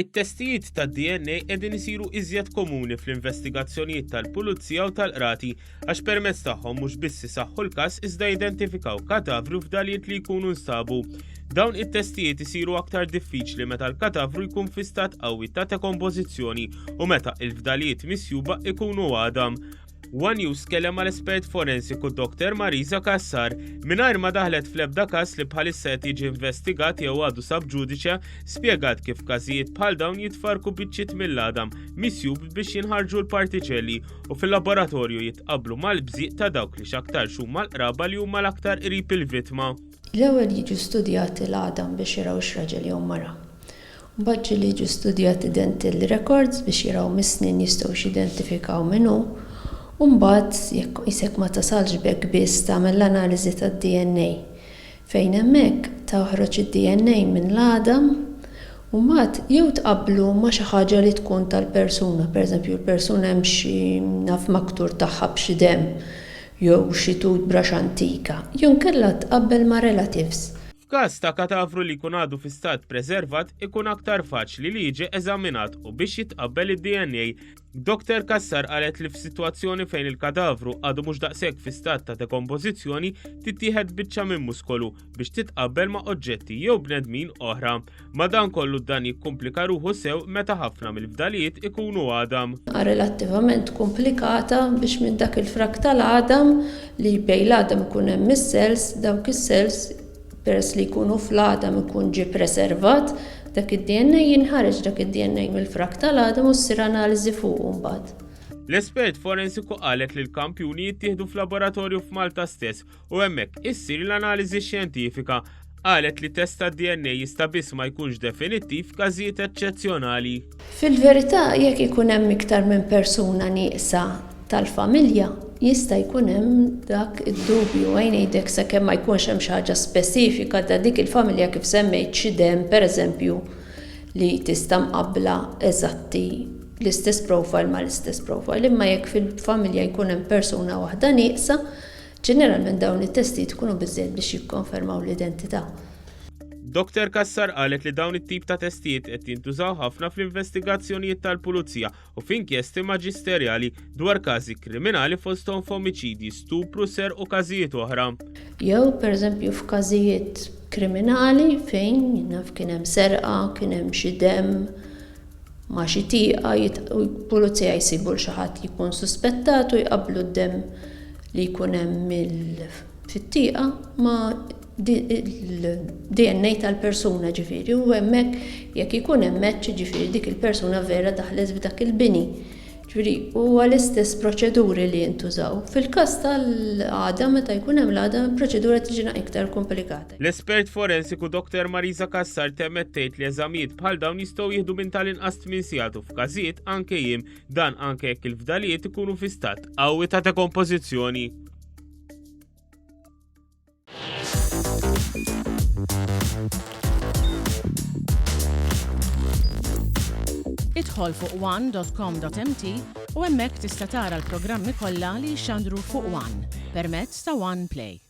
It-testijiet tad-DNA qegħdin isiru iżjed komuni fl-investigazzjonijiet tal-pulizija u tal-qrati għax permezz tagħhom mhux biss isaħħu l-każ iżda jidentifikaw kadavru f'dalijiet li jkunu nstabu. Dawn it-testijiet isiru aktar diffiċli meta l-kadavru jkun fi stat qawwi ta' dekompożizzjoni u meta l-fdalijiet misjuba ikunu għadam. One News kellem mal-espert forensiku Dr. Marisa Kassar mingħajr ma daħlet fl-ebda każ li bħalissa qed jiġi investigat jew għadu sab ġudiċja spjegat kif każijiet bħal dawn jitfarku biċċiet mill-għadam misjub biex jinħarġu l-partiċelli u fil-laboratorju jitqabblu mal-bżieq ta' dawk li x'aktar huma l-qraba li huma l-aktar qrib il-vittma. L-ewwel jiġu studjati l-għadam biex jiraw x'raġel jew mara. Mbagħad li jiġu studjati dental records biex jiraw mis-snien jistgħu jidentifikaw minnu. Mbagħad jekk isek ma tasalx bekk biss tagħmel l-analiżi tad-DNA fejn hemmhekk toħroġ id-DNA minn l-għadam u mbagħad jew tqabblu ma' xi ħaġa li tkun tal-persuna, pereżempju l-persuna hemm xi naf maktur tagħha b'xi demm jew xi toothbrush antika, jew inkella tqabbel ma' relatives. F'każ ta' kadavru li jkun għadu fi stat preservat ikun aktar faċli li jiġi eżaminat u biex jitqabbel id-DNA. Dr. Kassar qalet li f'sitwazzjoni fejn il-kadavru għadu mhux daqshekk fi stat ta' dekompożizzjoni tittieħed biċċa minn muskolu biex titqabbel ma' oġġetti jew bnedmin oħra. Madankollu dan jikkumplika ruħu sew meta ħafna mill-fdalijiet ikunu għadam. Relattivament komplikata biex minn dak il-frak tal-għadam li bejn l-għadam ikun hemm is-cells, dawk is-cells peress li jkunu fl-għadam ikun ġie preservat, dak id-DNA jinħareġ dak id-DNA mill-frak tal-għadam u ssir analiżi fuq mbagħad. L-espert forensiku qalet li l-kampjuni jittieħdu f'laboratorju f'Malta stess u hemmhekk issir l-analiżi xjentifika. Qalet li test tad-DNA jista' biss ma jkunx definittiv f'każijiet eċċezzjonali. Fil-verità jekk ikun hemm iktar minn persuna nieqsa tal-familja, jista' jkun hemm dak id-dubju għajn ngħidlek sakemm ma jkunx hemm xi ħaġa spesifika ta' dik il-familja kif semmejt xi demm pereżempju li tista' mqabbla eżatti l-istess profile ma l-istess profile, imma jekk fil-familja jkun hemm persuna waħda nieqsa, ġeneralment dawn it-testijiet ikunu biżżejjed biex jikkonfermaw l-identità. Dr. Kassar qalet li dawn it-tip ta' testijiet qed jintużaw ħafna fl-investigazzjonijiet tal-pulizija u f'inkjesti maġisterjali dwar każi kriminali fosthom f'omiċidji, stupru, ser u każijiet oħra. Jew pereżempju f'każijiet kriminali fejn naf kien hemm serqa, kien hemm xi demm ma' xi tieqa pulizija jsibu l xi ħadd jkun suspettat u jqabblu d-demm li jkun hemm fit-tieqa ma' il-DNA tal-persuna ġifieri u hemmhekk jekk ikun hemm match ġifieri dik il-persuna vera daħlet f'dak il-bini. Ġifieri huwa l-istess proċeduri li jintużaw. Fil-każ tal-għadam meta jkun hemm l-għadam il-proċedura tiġi iktar komplikata. L-espert forensiku Dr. Marisa Kassar temmet tgħid li eżamijiet bħal dawn jistgħu jieħdu minn tal-inqas 8 sigħat f'każijiet anke jiem dan anke jekk il-fdalijiet ikunu fi stat qawwi ta' dekompożizzjoni. Idħol fuq one.com.mt u hemmhekk tista' tara l-programmi kollha li jxandru fuq One permezz ta' One Play.